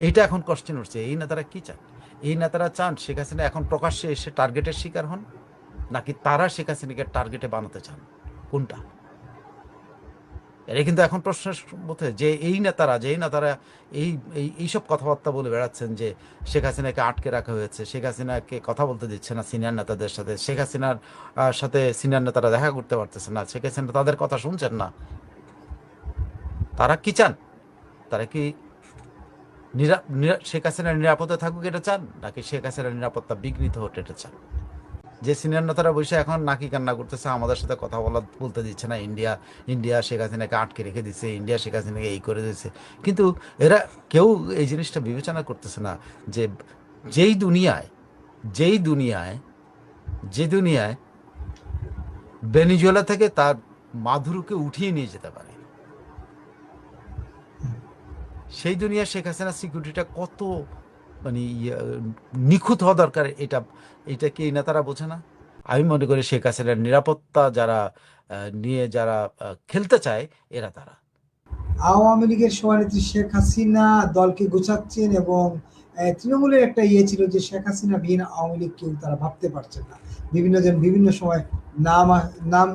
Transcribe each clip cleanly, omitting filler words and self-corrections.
এটা এখন কোশ্চেন উঠছে, এই নেতারা কি চান? এই নেতারা চান শেখ হাসিনা এখন প্রকাশ্যে এসে টার্গেটের শিকার হন, নাকি তারা শেখ হাসিনাকে টার্গেটে বানাতে চান? কোনটা? এটা কিন্তু এখন প্রশ্নের মধ্যে যে এই নেতারা, এই এইসব কথাবার্তা বলে বেড়াচ্ছেন যে শেখ হাসিনাকে আটকে রাখা হয়েছে, শেখ হাসিনাকে কথা বলতে দিচ্ছে না সিনিয়র নেতাদের সাথে, শেখ হাসিনার সাথে সিনিয়র নেতারা দেখা করতে পারতেছে না, শেখ হাসিনা তাদের কথা শুনছেন না, তারা কি চান? তারা কি শেখ হাসিনার নিরাপদে থাকুক এটা চান, নাকি শেখ হাসিনার নিরাপত্তা বিঘ্নিত হোক এটা চান? যে সিনিয়র নেতারা বসে এখন নাকি কান্না করতেছে, আমাদের সাথে কথা বলতে দিচ্ছে না ইন্ডিয়া, ইন্ডিয়া শেখ হাসিনাকে আটকে রেখে দিচ্ছে, ইন্ডিয়া শেখ হাসিনাকে এই করে দিচ্ছে, কিন্তু এরা কেউ এই জিনিসটা বিবেচনা করতেছে না যে যেই দুনিয়ায় যেই দুনিয়ায় যে দুনিয়ায় ভেনিজুয়েলা থেকে তার মাধুরুকে উঠিয়ে নিয়ে যেতে পারে, সেই দুনিয়া শেখ হাসিনার সিকিউরিটিটা কত মানে নিখুঁত হওয়া দরকার, এটা এটা কি এই নেতারা বোঝে না? আমি মনে করি শেখ হাসিনার নিরাপত্তা যারা নিয়ে যারা খেলতে চায়, এরা তারা। আওয়ামী লীগের সভানেত্রী শেখ হাসিনা দলকে গোছাচ্ছেন, এবং তৃণমূলের একটা ইয়ে ছিল যে শেখ হাসিনা বিহীন আওয়ামী লীগ কেউ তারা ভাবতে পারছেন না। বিভিন্ন জন বিভিন্ন সময় নাম নাম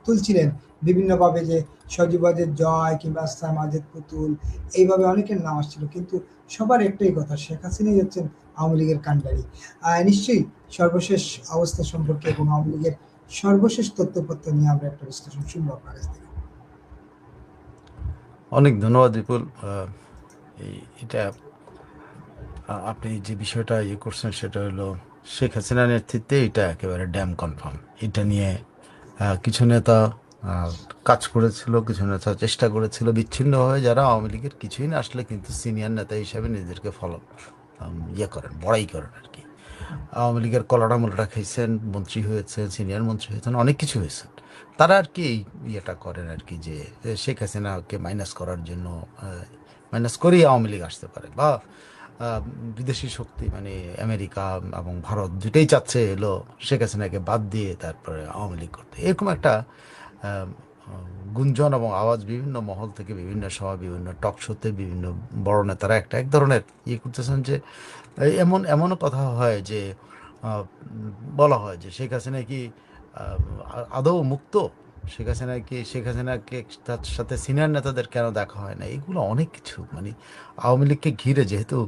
তুলছিলেন বিভিন্নভাবে, যে সজীব ওয়াজেদ জয় কিংবা আসলাম মাজেদ পুতুল, এইভাবে অনেকের নাম আসছিল, কিন্তু সবার একটাই কথা, শেখ হাসিনাই হচ্ছেন আওয়ামী লীগের কাণ্ডারি। নিশ্চয়ই সর্বশেষ অবস্থা সম্পর্কে এবং আওয়ামী লীগের সর্বশেষ তথ্যপত্র নিয়ে আমরা একটা বিশ্লেষণ শুনবো আপনার কাছ থেকে। অনেক ধন্যবাদ বিপুল। এটা আপনি যে বিষয়টা ইয়ে করছেন সেটা হলো শেখ হাসিনার নেতৃত্বে এটা একেবারে ড্যাম কনফার্ম। এটা নিয়ে কিছু নেতা কাজ করেছিল, কিছু নেতা চেষ্টা করেছিল বিচ্ছিন্নভাবে, যারা আওয়ামী লীগের কিছুই না আসলে কিন্তু সিনিয়র নেতা হিসাবে নিজেদেরকে ফলো ইয়ে করেন, বড়াই করেন আর কি। আওয়ামী লীগের কলরা মলরা খাইছেন, মন্ত্রী হয়েছেন, সিনিয়র মন্ত্রী হয়েছেন, অনেক কিছু হয়েছেন। তারা আর কি এই ইয়েটা করেন আর কি, যে শেখ হাসিনাকে মাইনাস করার জন্য, মাইনাস করেই আওয়ামী লীগ আসতে পারে, বা বিদেশি শক্তি মানে আমেরিকা এবং ভারত দুটেই চাচ্ছে এলো শেখ হাসিনাকে বাদ দিয়ে তারপরে আওয়ামী লীগ করতে, এরকম একটা আহ, গুঞ্জন এবং আওয়াজ বিভিন্ন মহল থেকে, বিভিন্ন সভা, বিভিন্ন টক শোতে বিভিন্ন বড় নেতারা একটা এক ধরনের ইয়ে করতেছেন যে এমন এমনও কথা হয় যে বলা হয় যে শেখ হাসিনা কি আদৌ মুক্ত, শেখ হাসিনাকে তার সাথে সিনিয়র নেতাদের কেন দেখা হয় না, এগুলো অনেক কিছু মানে আওয়ামী লীগকে ঘিরে, যেহেতু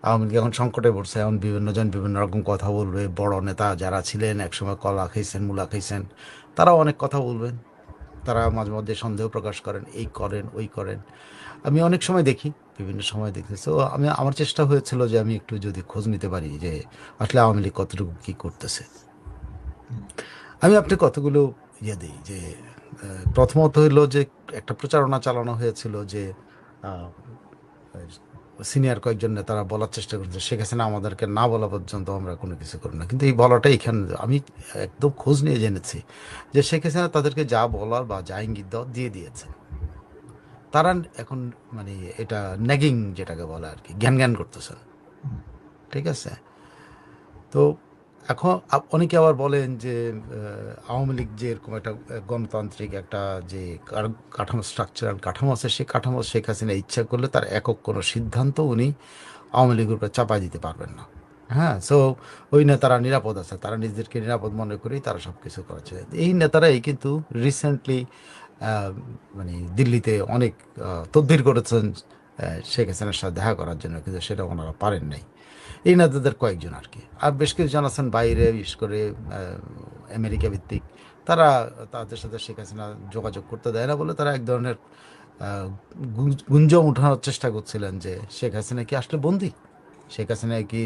আওয়ামী লীগ এখন সংকটে পড়ছে, এখন বিভিন্ন জন বিভিন্ন রকম কথা বলবে, বড় নেতা যারা ছিলেন একসময় কলা খাইছেন মূলা খাইছেন, তারাও অনেক কথা বলবেন, তারা মাঝে মধ্যে সন্দেহ প্রকাশ করেন, এই করেন ওই করেন। আমি অনেক সময় দেখি, বিভিন্ন সময় দেখতেছি, তো আমার চেষ্টা হয়েছিল যে আমি একটু যদি খোঁজ নিতে পারি যে আসলে আওয়ামী লীগ কতটুকু কী করতেছে। আমি আপনি কতগুলো ইয়ে দিই যে প্রথমত হইলো যে একটা প্রচারণা চালানো হয়েছিল যে সিনিয়র কয়েকজন নেতারা বলার চেষ্টা করছে শেখ হাসিনা আমাদেরকে না বলা পর্যন্ত আমরা কোনো কিছু করি না, কিন্তু এই বলাটা এখানে আমি একদম খোঁজ নিয়ে জেনেছি যে শেখ হাসিনা তাদেরকে যা বলার বা যা ইঙ্গিত দেওয়ার দিয়ে দিয়েছে। তারা এখন মানে এটা ন্যাগিং যেটাকে বলে আর কি, জ্ঞান জ্ঞান করতেছেন, ঠিক আছে? তো এখন অনেকে আবার বলেন যে আওয়ামী লীগ যে এরকম একটা গণতান্ত্রিক একটা যে কাঠামো, স্ট্রাকচারাল কাঠামো আছে, সেই কাঠামো শেখ হাসিনা ইচ্ছা করলে তার একক কোনো সিদ্ধান্ত উনি আওয়ামী লীগের উপর চাপাই দিতে পারবেন না। হ্যাঁ, সো ওই নেতারা নিরাপদ আছে, তারা নিজেদেরকে নিরাপদ মনে করেই তারা সব কিছু করেছে। এই নেতারাই কিন্তু রিসেন্টলি মানে দিল্লিতে অনেক তদবির করেছেন শেখ হাসিনার সাথে দেখা করার জন্য, কিন্তু সেটা ওনারা পারেন নাই। এই নেতাদের কয়েকজন আর কি, আর বেশ কিছুজন আছেন বাইরে, বিশেষ করে আমেরিকা ভিত্তিক, তারা তাদের সাথে শেখ হাসিনা যোগাযোগ করতে দেয় না বলে তারা এক ধরনের গুঞ্জন উঠানোর চেষ্টা করছিলেন যে শেখ হাসিনা কি আসলে বন্দি, শেখ হাসিনা কি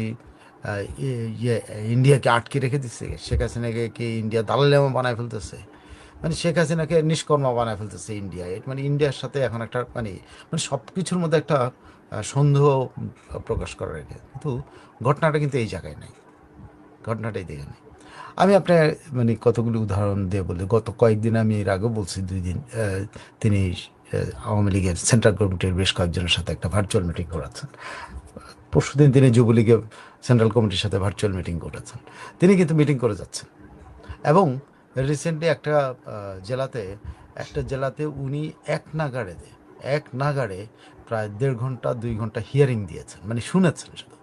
ইয়ে ইন্ডিয়াকে আটকে রেখে দিচ্ছে, শেখ হাসিনাকে কি ইন্ডিয়া দালালিমা বানায় ফেলতেছে, মানে শেখ হাসিনাকে নিষ্কর্মা বানায় ফেলতেছে ইন্ডিয়া, মানে ইন্ডিয়ার সাথে এখন একটা মানে মানে সব কিছুর মধ্যে একটা সন্দেহ প্রকাশ করা রেখে, কিন্তু ঘটনাটা কিন্তু এই জায়গায় নেই, ঘটনাটাই দেখে নেই। আমি আপনার মানে কতগুলো উদাহরণ দিয়ে বলি, গত কয়েকদিন আমি এর আগেও বলছি, 2 দিন তিনি আওয়ামী লীগের সেন্ট্রাল কমিটির বেশ কয়েকজনের সাথে একটা ভার্চুয়াল মিটিং করেছেন। পরশুদিন তিনি যুবলীগের সেন্ট্রাল কমিটির সাথে ভার্চুয়াল মিটিং করেছেন। তিনি কিন্তু মিটিং করে যাচ্ছেন, এবং রিসেন্টলি জেলাতে একটা জেলাতে উনি এক নাগাড়ে এক নাগাড়ে প্রায় 1.5 ঘন্টা 2 ঘন্টা হিয়ারিং দিয়েছেন, মানে শুনেছেন, শুধু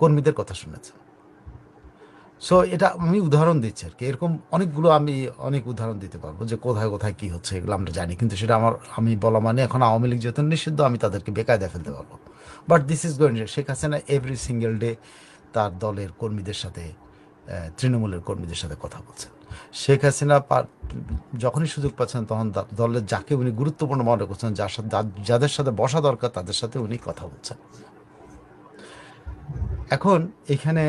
কর্মীদের কথা শুনেছেন। সো এটা আমি উদাহরণ দিচ্ছি আর কি। এরকম অনেকগুলো আমি অনেক উদাহরণ দিতে পারবো যে কোথায় কোথায় কি হচ্ছে, এগুলো আমরা জানি, কিন্তু সেটা আমি বলা মানে এখন আওয়ামী লীগ যেহেতু নিষিদ্ধ আমি তাদেরকে বেকায়দা ফেলতে পারবো। But this is going, Sheikh Hasina every single day তার দলের কর্মীদের সাথে, তৃণমূলের কর্মীদের সাথে কথা বলছেন। শেখ হাসিনা যখনই সুযোগ পাচ্ছেন তখন দলের যাকে উনি গুরুত্বপূর্ণ মনে করছেন, যাদের সাথে বসা দরকার তাদের সাথে উনি কথা বলছেন। এখন এখানে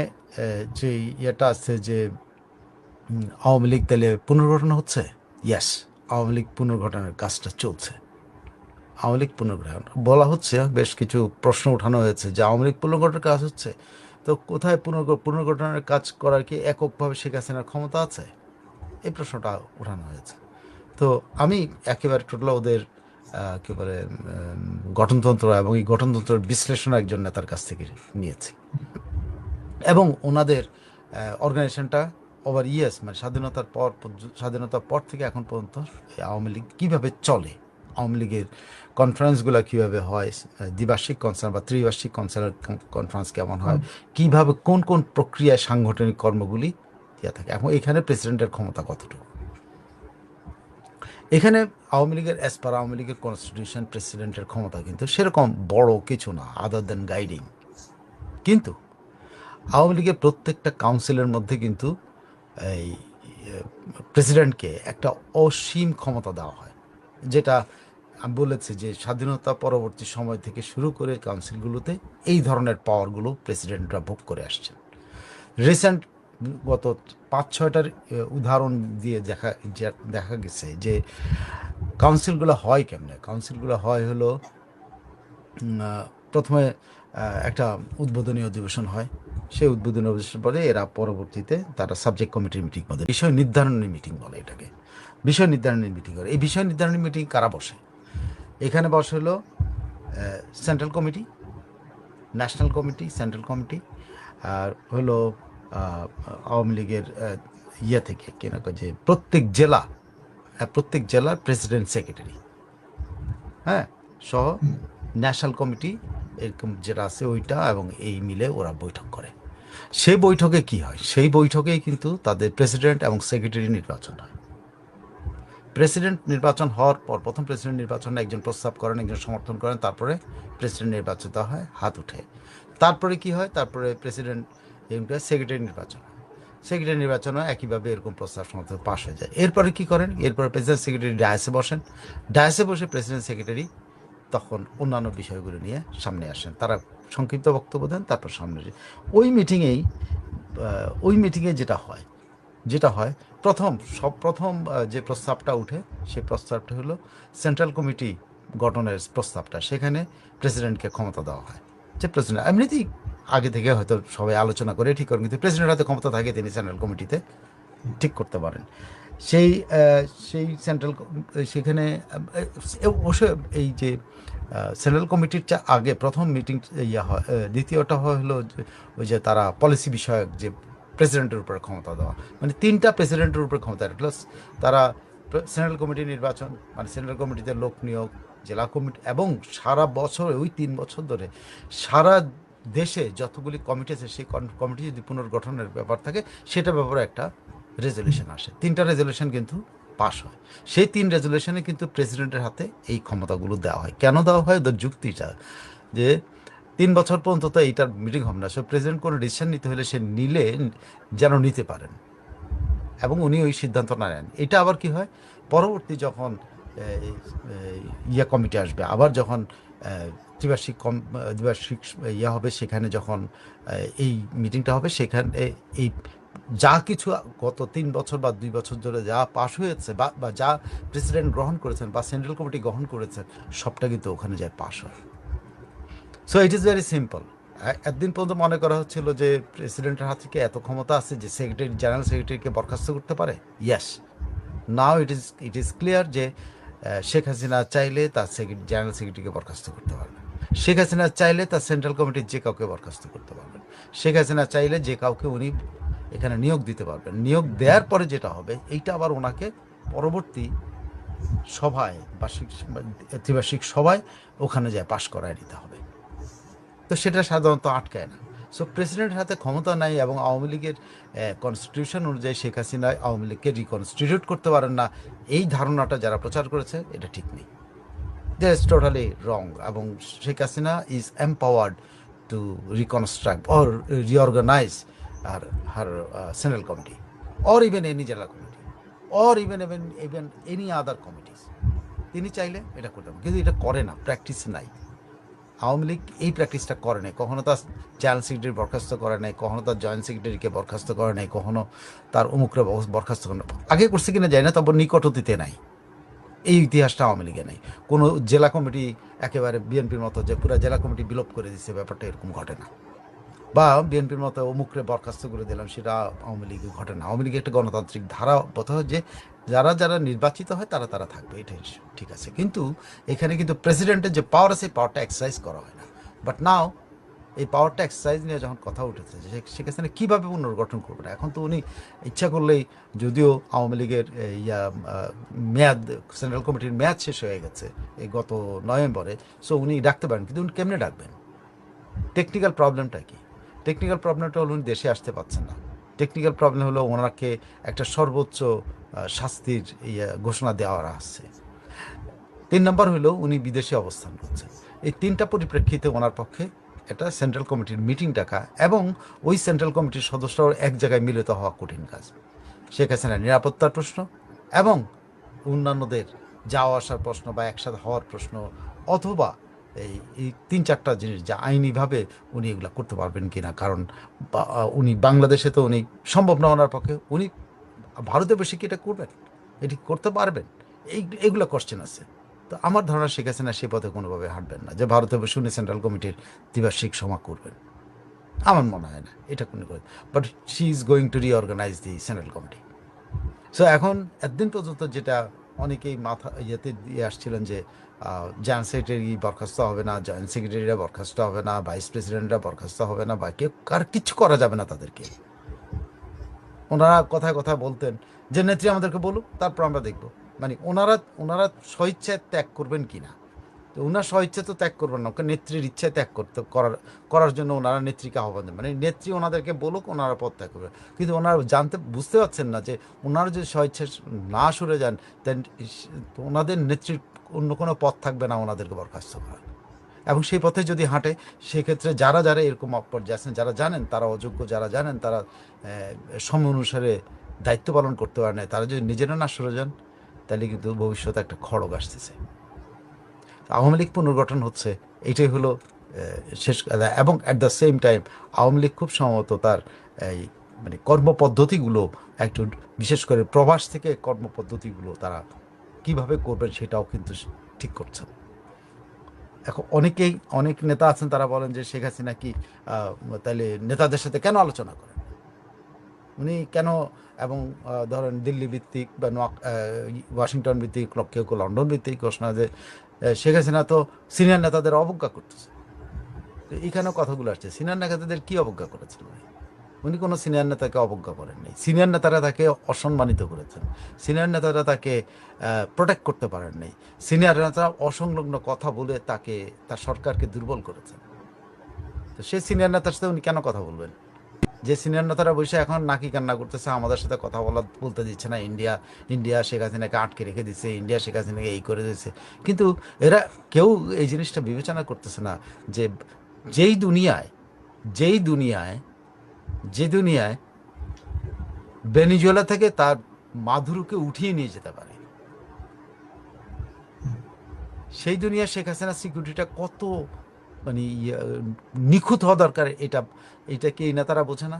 যে ইয়েটা আছে যে আওয়ামী লীগ তাহলে পুনর্গঠন হচ্ছে, ইয়াস, আওয়ামী লীগ পুনর্গঠনের কাজটা চলছে। আওয়ামী লীগ পুনর্গঠন বলা হচ্ছে, বেশ কিছু প্রশ্ন উঠানো হয়েছে যে আওয়ামী লীগ পুনর্গঠনের কাজ হচ্ছে, তো কোথায় পুনর্গঠনের কাজ করার কি এককভাবে শেখ হাসিনার ক্ষমতা আছে, এই প্রশ্নটা উঠানো হয়েছে। তো আমি একেবারে টোটাল ওদের কী বলে গঠনতন্ত্র এবং এই গঠনতন্ত্রের বিশ্লেষণ একজন নেতার কাছ থেকে নিয়েছি, এবং ওনাদের অর্গানাইজেশনটা ওভার ইয়ার্স, মানে স্বাধীনতার পর থেকে এখন পর্যন্ত আওয়ামী লীগ কীভাবে চলে, আওয়ামী লীগের কনফারেন্সগুলো কীভাবে হয়, দ্বিবার্ষিক কনফারেন্স বা ত্রিবার্ষিক কনফারেন্স কেমন হয়, কীভাবে কোন কোন প্রক্রিয়ায় সাংগঠনিক কর্মগুলি ইয়ে থাকে, এবং এখানে প্রেসিডেন্টের ক্ষমতা কতটুকু। এখানে আওয়ামী লীগের অ্যাজ পার আওয়ামী লীগের কনস্টিটিউশন প্রেসিডেন্টের ক্ষমতা কিন্তু সেরকম বড় কিছু না আদার দেন গাইডিং, কিন্তু আওয়ামী লীগের প্রত্যেকটা কাউন্সিলের মধ্যে কিন্তু এই প্রেসিডেন্টকে একটা অসীম ক্ষমতা দেওয়া হয়, যেটা আমি বলেছি যে স্বাধীনতা পরবর্তী সময় থেকে শুরু করে কাউন্সিলগুলোতে এই ধরনের পাওয়ারগুলো প্রেসিডেন্টরা ভোগ করে আসছেন। রিসেন্ট গত 5-6টার উদাহরণ দিয়ে দেখা গেছে যে কাউন্সিলগুলো হয় কেমনে। কাউন্সিলগুলো হয় হলো প্রথমে একটা উদ্বোধনী অধিবেশন হয়, সেই উদ্বোধনী অধিবেশন পরে এরা পরবর্তীতে তারা সাবজেক্ট কমিটির মিটিং বলে, বিষয় নির্ধারণী মিটিং বলে এটাকে, বিষয় নির্ধারণী মিটিং করে। এই বিষয় নির্ধারণী মিটিং কারা বসে? এখানে বসে হলো central committee, national committee, central committee, আর হলো আওয়ামী লীগের ইয়ে থেকে কেন যে প্রত্যেক জেলার প্রেসিডেন্ট সেক্রেটারি, হ্যাঁ, সহ ন্যাশনাল কমিটি এরকম যেটা আছে ওইটা, এবং এই মিলে ওরা বৈঠক করে। সেই বৈঠকে কি হয়? সেই বৈঠকেই কিন্তু তাদের প্রেসিডেন্ট এবং সেক্রেটারি নির্বাচন হয়। প্রেসিডেন্ট নির্বাচন হওয়ার পর প্রথম প্রেসিডেন্ট নির্বাচনে একজন প্রস্তাব করেন, একজন সমর্থন করেন, তারপরে প্রেসিডেন্ট নির্বাচিত হয় হাত উঠে। তারপরে কি হয়? তারপরে প্রেসিডেন্ট সেক্রেটারি নির্বাচন হয়। সেক্রেটারি নির্বাচনও একইভাবে এরকম প্রস্তাব সমর্থন পাশ হয়ে যায়। এরপরে কি করেন? এরপরে প্রেসিডেন্ট সেক্রেটারি ডায়াসে বসেন। ডায়াসে বসে প্রেসিডেন্ট সেক্রেটারি তখন অন্যান্য বিষয়গুলো নিয়ে সামনে আসেন, তারা সংক্ষিপ্ত বক্তব্য দেন, তারপর সামনে ওই মিটিংয়ে যেটা হয় প্রথম যে প্রস্তাবটা উঠে সেই প্রস্তাবটা হলো সেন্ট্রাল কমিটি গঠনের প্রস্তাবটা। সেখানে প্রেসিডেন্টকে ক্ষমতা দেওয়া হয়, যে প্রেসিডেন্ট এমনিতেই আগে থেকে হয়তো সবাই আলোচনা করে ঠিক করেন, কিন্তু প্রেসিডেন্ট হাতে ক্ষমতা থাকে, তিনি সেন্ট্রাল কমিটিতে ঠিক করতে পারেন। সেই সেখানে অবশ্যই এই যে সেন্ট্রাল কমিটির আগে প্রথম মিটিং হয়, দ্বিতীয়টা হলো ওই যে তারা পলিসি বিষয়ক যে প্রেসিডেন্টের উপর ক্ষমতা দেওয়া, মানে 3টা প্রেসিডেন্টের উপর ক্ষমতা, প্লাস তারা সেন্ট্রাল কমিটি নির্বাচন, মানে সেন্ট্রাল কমিটিতে লোক নিয়োগ, জেলা কমিটি, এবং সারা বছর ওই 3 বছর ধরে সারা দেশে যতগুলি কমিটি আছে সেই কমিটি যদি পুনর্গঠনের ব্যাপার থাকে সেটার ব্যাপারে একটা রেজলিউশন আসে। 3টা রেজলিউশন কিন্তু পাস হয়। সেই 3 রেজলিউশনে কিন্তু প্রেসিডেন্টের হাতে এই ক্ষমতাগুলো দেওয়া হয়। কেন দেওয়া হয়? ওদের যুক্তিটা যে 3 বছর পর্যন্ত তো এইটার মিটিং হবে না, সো প্রেসিডেন্ট কোনো ডিসিশন নিতে হলে সে যেন নিতে পারেন, এবং উনি ওই সিদ্ধান্ত না নেন। এটা আবার কি হয়, পরবর্তী যখন কমিটি আসবে, আবার যখন দ্বিবার্ষিক হবে, সেখানে যখন এই মিটিংটা হবে, সেখানে এই যা কিছু গত 3 বছর বা 2 বছর ধরে যা পাশ হয়েছে বা যা প্রেসিডেন্ট গ্রহণ করেছেন বা সেন্ট্রাল কমিটি গ্রহণ করেছেন, সবটা কিন্তু ওখানে যায় পাশ হয়। So it is very simple. একদিন পর্যন্ত মনে করা হচ্ছিল যে প্রেসিডেন্টের হাত থেকে এত ক্ষমতা আছে যে জেনারেল সেক্রেটারিকে বরখাস্ত করতে পারে। ইয়াস, নাও ইট ইজ ক্লিয়ার যে শেখ হাসিনা চাইলে তার জেনারেল সেক্রেটারিকে বরখাস্ত করতে পারবে। শেখ হাসিনা চাইলে তার সেন্ট্রাল কমিটির যে কাউকে বরখাস্ত করতে পারবেন। শেখ হাসিনা চাইলে যে কাউকে উনি এখানে নিয়োগ দিতে পারবেন। নিয়োগ দেওয়ার পরে যেটা হবে, এইটা আবার ওনাকে পরবর্তী সভায় ত্রিবার্ষিক সভায় ওখানে যায় পাশ করায় নিতে হবে। তো সেটা সাধারণত আটকায় না। সো প্রেসিডেন্টের হাতে ক্ষমতা নাই এবং আওয়ামী লীগের কনস্টিটিউশন অনুযায়ী শেখ হাসিনা আওয়ামী লীগকে রিকনস্টিটিউট করতে পারেন না, এই ধারণাটা যারা প্রচার করেছে এটা ঠিক নেই। That is totally wrong. এবং Sheikh Hasina is empowered to reconstruct or reorganize আর her central committee or even any zila committee or even any other committees. তিনি চাইলে এটা করতে পারেন, কিন্তু এটা করে না, প্র্যাকটিস নাই। আওয়ামী লীগ এই প্র্যাকটিসটা করে নাই, কখনো তার জেনারেল সেক্রেটারি বরখাস্ত করে নাই, কখনো তার জয়েন্ট সেক্রেটারিকে বরখাস্ত করে নাই, কখনো তার অমুকরে বরখাস্ত করে না। আগে করছে কিনা যায় না, তারপর নিকট অতীতে নাই, এই ইতিহাসটা আওয়ামী লীগে নেই। কোনো জেলা কমিটি একেবারে বিএনপির মতো যে পুরো জেলা কমিটি বিলোপ করে দিচ্ছে, ব্যাপারটা এরকম ঘটে না। বা বিএনপির মতো অমুকরে বরখাস্ত করে দিলাম, সেটা আওয়ামী লীগে ঘটে না। আওয়ামী লীগের একটা গণতান্ত্রিক ধারা বলতে হয় যে যারা যারা নির্বাচিত হয় তারা তারা থাকবে, এটাই ঠিক আছে। কিন্তু এখানে কিন্তু প্রেসিডেন্টের যে পাওয়ার আছে, এই পাওয়ারটা এক্সারসাইজ করা হয় না। বাট নাও এই পাওয়ারটা এক্সারসাইজ নিয়ে যখন কথা উঠেছে যে সেখানে কীভাবে পুনর্গঠন করবে না, এখন তো উনি ইচ্ছা করলেই, যদিও আওয়ামী লীগের মেয়াদ, সেন্ট্রাল কমিটির মেয়াদ শেষ হয়ে গেছে এই গত নভেম্বরে, সো উনি ডাকতে পারেন, কিন্তু উনি কেমনে ডাকবেন? টেকনিক্যাল প্রবলেমটা কি? টেকনিক্যাল প্রবলেমটা হলো উনি দেশে আসতে পারছেন না। টেকনিক্যাল প্রবলেম হলো ওনাকে একটা সর্বোচ্চ শাস্তির ঘোষণা দেওয়া আসছে। 3 নম্বর হলো উনি বিদেশে অবস্থান করছেন। এই 3টা পরিপ্রেক্ষিতে ওনার পক্ষে একটা সেন্ট্রাল কমিটির মিটিং ডাকা এবং ওই সেন্ট্রাল কমিটির সদস্যরাও এক জায়গায় মিলিত হওয়া কঠিন কাজ। শেখ হাসিনার নিরাপত্তার প্রশ্ন এবং অন্যান্যদের যাওয়া আসার প্রশ্ন বা একসাথে হওয়ার প্রশ্ন, অথবা এই 3-4টা জিনিস যা আইনিভাবে উনি এগুলো করতে পারবেন কিনা, কারণ উনি বাংলাদেশে তো উনি সম্ভব না ওনার পক্ষে, উনি ভারতে বসে কি এটা করবেন, এটি করতে পারবেন, এইগুলো কোশ্চেন আছে। তো আমার ধারণা শেখ হাসিনা সে পথে কোনোভাবে হাঁটবেন না যে ভারতে বসে উনি সেন্ট্রাল কমিটির দ্বিবার্ষিক সভা করবেন। আমার মনে হয় না এটা কোনো করে। But she is going to reorganise the central committee. So এখন এতদিন পর্যন্ত যেটা অনেকেই মাথা ইয়েতে দিয়ে আসছিলেন যে জয়েন্ট সেক্রেটারি বরখাস্ত হবে না, জয়েন্ট সেক্রেটারিরা বরখাস্ত হবে না, ভাইস প্রেসিডেন্টরা বরখাস্ত হবে না, বা কেউ আর কিচ্ছু করা যাবে না তাদেরকে। ওনারা কথায় কথায় বলতেন যে নেত্রী আমাদেরকে বলুক, তারপর আমরা দেখব। মানে ওনারা স্বইচ্ছায় ত্যাগ করবেন কি না? তো ওনার স্বইচ্ছা তো ত্যাগ করবেন না, ওকে নেত্রীর ইচ্ছায় ত্যাগ করার জন্য ওনারা নেত্রীকে আহ্বান দেন। মানে নেত্রী ওনাদেরকে বলুক, ওনারা পথ ত্যাগ করবে। কিন্তু ওনারা বুঝতে পারছেন না যে ওনারা যদি স্বইচ্ছা না সরে যান, দেন ওনাদের নেত্রীর অন্য কোনো পথ থাকবে না ওনাদেরকে বরখাস্ত করা। এবং সেই পথে যদি হাঁটে, সেক্ষেত্রে যারা যারা এরকম অপর্যায়ে আছেন, যারা জানেন তারা অযোগ্য, যারা জানেন তারা সময় অনুসারে দায়িত্ব পালন করতে পারে না, তারা যদি নিজেরা না সরে যান, তাহলে কিন্তু ভবিষ্যতে একটা খড়গ আসতেছে। আওয়ামী লীগ পুনর্গঠন হচ্ছে, এইটাই হলো শেষ কথা। এবং at the same time Awami League খুব সম্ভবত তার এই মানে কর্মপদ্ধতিগুলো একটু, বিশেষ করে প্রবাস থেকে কর্মপদ্ধতিগুলো তারা কিভাবে করবেন সেটাও কিন্তু ঠিক করছেন। এখন অনেক নেতা আছেন, তারা বলেন যে শেখ হাসিনা কি তাহলে নেতাদের সাথে কেন আলোচনা করেন উনি, কেন? এবং ধরেন দিল্লি ভিত্তিক বা ওয়াশিংটন ভিত্তিক, কেউ কেউ লন্ডন ভিত্তিক ঘোষণা যে শেখ হাসিনা তো সিনিয়র নেতাদের অবজ্ঞা করতেছে। তো এখানেও কথাগুলো আসছে, সিনিয়র নেতাদের কি অবজ্ঞা করেছেন উনি? কোনো সিনিয়র নেতাকে অবজ্ঞা করেননি। সিনিয়র নেতারা তাকে অসম্মানিত করেছেন, সিনিয়র নেতারা তাকে প্রোটেক্ট করতে পারেন নাই, সিনিয়র নেতারা অসংলগ্ন কথা বলে তার সরকারকে দুর্বল করেছেন। তো সেই সিনিয়র নেতার সাথে উনি কেন কথা বলবেন? যে সিনিয়র নেতারা বসে এখন নাকি কান্না করতেছে, আমাদের সাথে কথা বলতে দিচ্ছে না, ইন্ডিয়া শেখ হাসিনাকে আটকে রেখে দিচ্ছে, ইন্ডিয়া শেখ হাসিনাকে এই করে দিচ্ছে। কিন্তু এরা কেউ এই জিনিসটা বিবেচনা করতেছে না যে যেই দুনিয়ায় যে দুনিয়ায় ভেনিজুয়েলা থেকে তার মাদুরোকে উঠিয়ে নিয়ে যেতে পারে, সেই দুনিয়া শেখ হাসিনার সিকিউরিটিটা কত মানে নিখুঁত হওয়া দরকার, এটা কি এই নেতারা বোঝে না?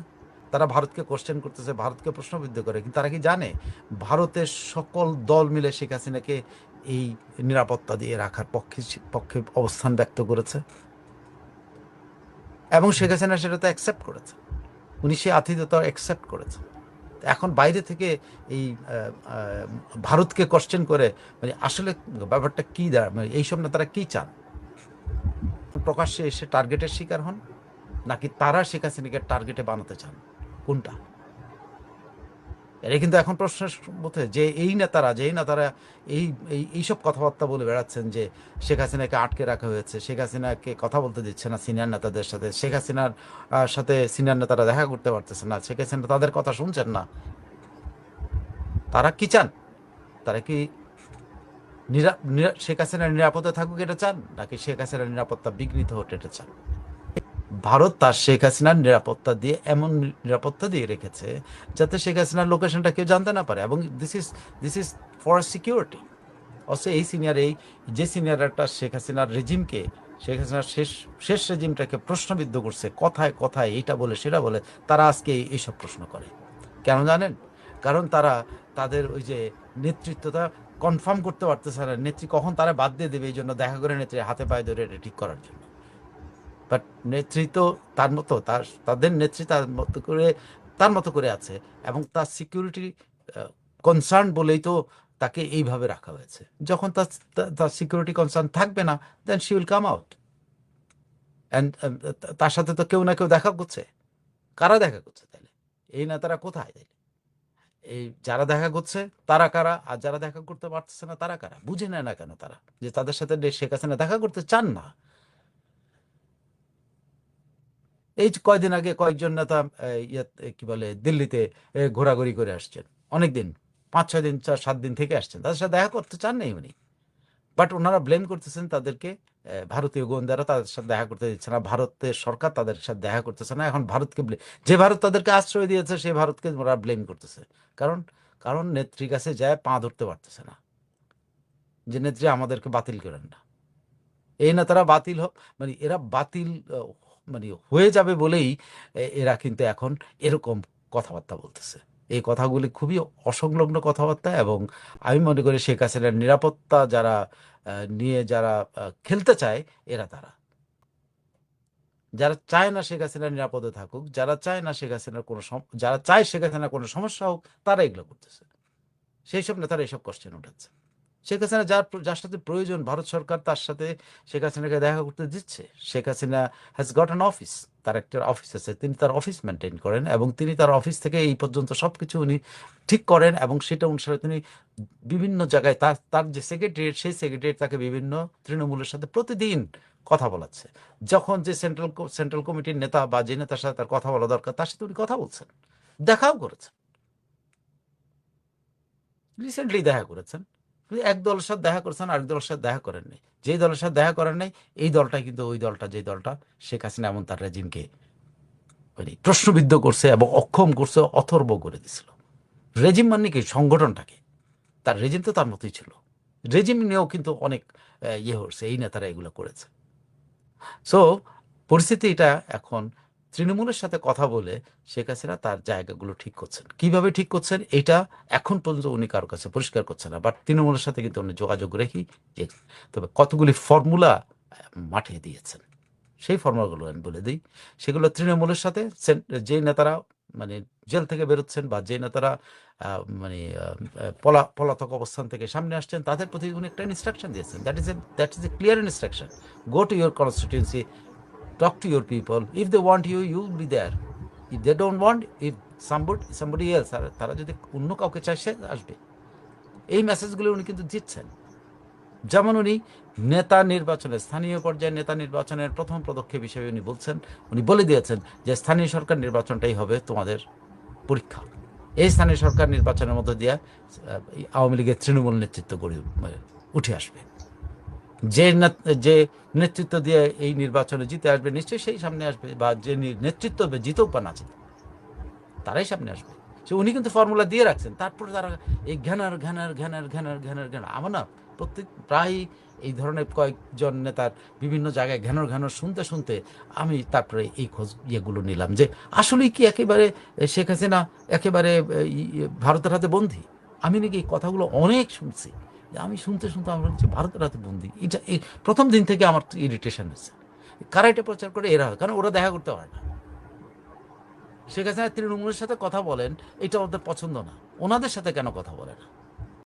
তারা ভারতকে কোশ্চেন করতেছে, ভারতকে প্রশ্নবিদ্ধ করে, কিন্তু তারা কি জানে ভারতের সকল দল মিলে শেখ হাসিনাকে এই নিরাপত্তা দিয়ে রাখার পক্ষে অবস্থান ব্যক্ত করেছে এবং শেখ হাসিনা সেটা তো অ্যাকসেপ্ট করেছে, উনি সেই আতিথ্যতা অ্যাকসেপ্ট করেছে। এখন বাইরে থেকে এই ভারতকে কোশ্চেন করে মানে আসলে ব্যাপারটা কী মানে এইসব নেতারা কী চান? প্রকাশ্যে এসে টার্গেটের শিকার হন, নাকি তারা শেখ হাসিনাকে টার্গেটে বানাতে চান? কোনটা? এটা কিন্তু এখন প্রশ্নের মধ্যে যে এই নেতারা এইসব কথাবার্তা বলে বেড়াচ্ছেন যে শেখ হাসিনাকে আটকে রাখা হয়েছে, শেখ হাসিনাকে কথা বলতে দিচ্ছে না সিনিয়র নেতাদের সাথে, শেখ হাসিনার সাথে সিনিয়র নেতারা দেখা করতে পারতেছে না, শেখ হাসিনা তাদের কথা শুনছেন না। তারা কি চান? তারা কি শেখ হাসিনার নিরাপদে থাকুক এটা চান, নাকি শেখ হাসিনার নিরাপত্তা বিঘ্নিত হোক এটা চান? ভারত তার শেখ হাসিনার নিরাপত্তা দিয়ে এমন নিরাপত্তা দিয়ে রেখেছে যাতে শেখ হাসিনার লোকেশনটা কেউ জানতে না পারে, এবং দিস ইজ ফর সিকিউরিটি। অবশ্য এই যে সিনিয়রটা শেখ হাসিনার রেজিমকে, শেখ হাসিনার শেষ শেষ রেজিমটাকে প্রশ্নবিদ্ধ করছে কথায় কথায়, এইটা বলে সেটা বলে, তারা আজকে এইসব প্রশ্ন করে কেন জানেন? কারণ তারা তাদের ওই যে নেতৃত্বটা কনফার্ম করতে পারতেছে না, নেত্রী কখন তারা বাদ দিয়ে দেবে, এই জন্য দেখা করে নেত্রী হাতে পায়ে ধরে এটা ঠিক করার জন্য। বাট নেতৃত্ব তার মতো, তাদের নেত্রী তার মতো করে আছে, এবং তার সিকিউরিটি কনসার্ন বলেই তো তাকে এইভাবে রাখা হয়েছে। যখন তার সিকিউরিটি কনসার্ন থাকবে না, then she will come out. And তার সাথে তো কেউ না কেউ দেখা করছে। কারা দেখা করছে তাহলে? এই নেতারা কোথায় তাইলে? এই যারা দেখা করছে তারা কারা, আর যারা দেখা করতে পারতেছে না তারা কারা? বুঝে নেয় না কেন তারা যে তাদের সাথে শেখ হাসিনা দেখা করতে চান না? এই যে কয়দিন আগে কয়েকজন নেতা কি বলে দিল্লিতে ঘোরাঘুরি করে আসছেন, অনেকদিন, 5-6 দিন, 4-7 দিন থেকে আসছেন, তাদের সাথে দেখা করতে চান নাই উনি। বাট ওনারা ব্লেম করতেছেন তাদেরকে, ভারতীয় গোয়েন্দারা তাদের সাথে দেখা করতে দিচ্ছে না, ভারতের সরকার তাদের সাথে দেখা করতেছে না। এখন ভারতকে যে ভারত তাদেরকে আশ্রয় দিয়েছে সেই ভারতকে ওরা ব্লেম করতেছে। কারণ কারণ নেত্রীর কাছে যায় পা ধরতে পারতেছে না যে নেত্রী আমাদেরকে বাতিল করেন না। এই নেতারা বাতিল মানে এরা বাতিল মানে হয়ে যাবে বলেই এরা কিন্তু এখন এরকম কথাবার্তা বলতেছে। এই কথাগুলি খুবই অসংলগ্ন কথাবার্তা, এবং আমি মনে করি শেখ হাসিনার নিরাপত্তা নিয়ে যারা খেলতে চায়, তারা যারা চায় না শেখ হাসিনা নিরাপদে থাকুক, যারা চায় না শেখ হাসিনার যারা চায় শেখ হাসিনার কোনো সমস্যা হোক, তারা এগুলো করতেছে। সেই সব নেতারা এইসব কোশ্চেন উঠাচ্ছে। শেখ হাসিনা যার সাথে প্রয়োজন, ভারত সরকার তার সাথে শেখ হাসিনাকে দেখা করতে দিচ্ছে। Sheikh Hasina has got an office, তার একটা অফিস আছে, তিনি তার অফিস মেনটেন করেন, এবং তিনি তার অফিস থেকে এই পর্যন্ত সব কিছু উনি ঠিক করেন, এবং সেটা অনুসারে তিনি বিভিন্ন জায়গায় তার যে সেক্রেটারিয়েট, সেই সেক্রেটারিয়েট তাকে বিভিন্ন তৃণমূলের সাথে প্রতিদিন কথা বলাচ্ছে। যখন যে সেন্ট্রাল কমিটির নেতা বা যে নেতার সাথে তার কথা বলা দরকার, তার সাথে উনি কথা বলছেন, দেখাও করেছেন, রিসেন্টলি দেখা করেছেন। এক দলের সাথে দেখা করেছেন, আরেক দলের সাথে দেখা করেননি। যেই দলের সাথে দেখা করেন নাই, এই দলটা কিন্তু ওই দলটা, যে দলটা শেখ হাসিনা এমন তার রেজিমকে প্রশ্নবিদ্ধ করছে এবং অক্ষম করছে, অথর্ব করে দিছিল। রেজিম মানে কি? সংগঠনটাকে। তার রেজিম তো তার মতোই ছিল। রেজিম নিয়েও কিন্তু অনেক হচ্ছে, এই নেতারা এগুলো করেছে। সো পরিস্থিতি এটা এখন, তৃণমূলের সাথে কথা বলে শেখ হাসিনা তার জায়গাগুলো ঠিক করছেন। কিভাবে ঠিক করছেন এটা এখন পর্যন্ত উনি কারোর কাছে পরিষ্কার করছেন না, বাট তৃণমূলের সাথে কিন্তু উনি যোগাযোগ রেখেই, তবে কতগুলি ফর্মুলা মাঠে দিয়েছেন, সেই ফর্মুলাগুলো আমি বলে দিই। সেগুলো তৃণমূলের সাথে যে নেতারা মানে জেল থেকে বেরোচ্ছেন, বা যে নেতারা মানে পলাতক অবস্থান থেকে সামনে আসছেন, তাদের প্রতি উনি একটা ইনস্ট্রাকশন দিয়েছেন। That is a clear instruction. Go to your constituency, talk to your people. If they want you, you will be there. If they don't want, if somebody else, তারা যদি অন্য কাউকে চায়, সে আসবে। এই মেসেজগুলো উনি কিন্তু দিচ্ছেন। যেমন উনি নেতা নির্বাচনে, স্থানীয় পর্যায়ে নেতা নির্বাচনের প্রথম পদক্ষেপ হিসেবে উনি বলে দিয়েছেন যে স্থানীয় সরকার নির্বাচনটাই হবে তোমাদের পরীক্ষা। এই স্থানীয় সরকার নির্বাচনের মধ্য দিয়ে আওয়ামী লীগের তৃণমূল নেতৃত্ব উঠে আসবে। যে নেতৃত্ব দিয়ে এই নির্বাচনে জিতে আসবে, নিশ্চয়ই সেই সামনে আসবে, বা যে নেতৃত্ব জিতেও বা না জিতে, তারাই সামনে আসবে। সে উনি কিন্তু ফর্মুলা দিয়ে রাখছেন। তারপরে তারা এই ঘ্যানার আমার না প্রায় এই ধরনের কয়েকজন নেতার বিভিন্ন জায়গায় ঘ্যানর শুনতে আমি তারপরে এই খোঁজ ইয়েগুলো নিলাম যে আসলেই কি একেবারে শেখ হাসিনা একেবারে ভারতের হাতে বন্দী। আমি নাকি এই কথাগুলো অনেক শুনছি, আমি শুনতে আমার হচ্ছে ভারতের হাতে বন্দী। এটা এই প্রথম দিন থেকে আমার ইরিটেশন হচ্ছে। কারা এটা প্রচার করে? এরা হয়, কারণ ওরা দেখা করতে পারে না। শেখ হাসিনা তৃণমূলের সাথে কথা বলেন, এটা ওদের পছন্দ না, ওনাদের সাথে কেন কথা বলে না?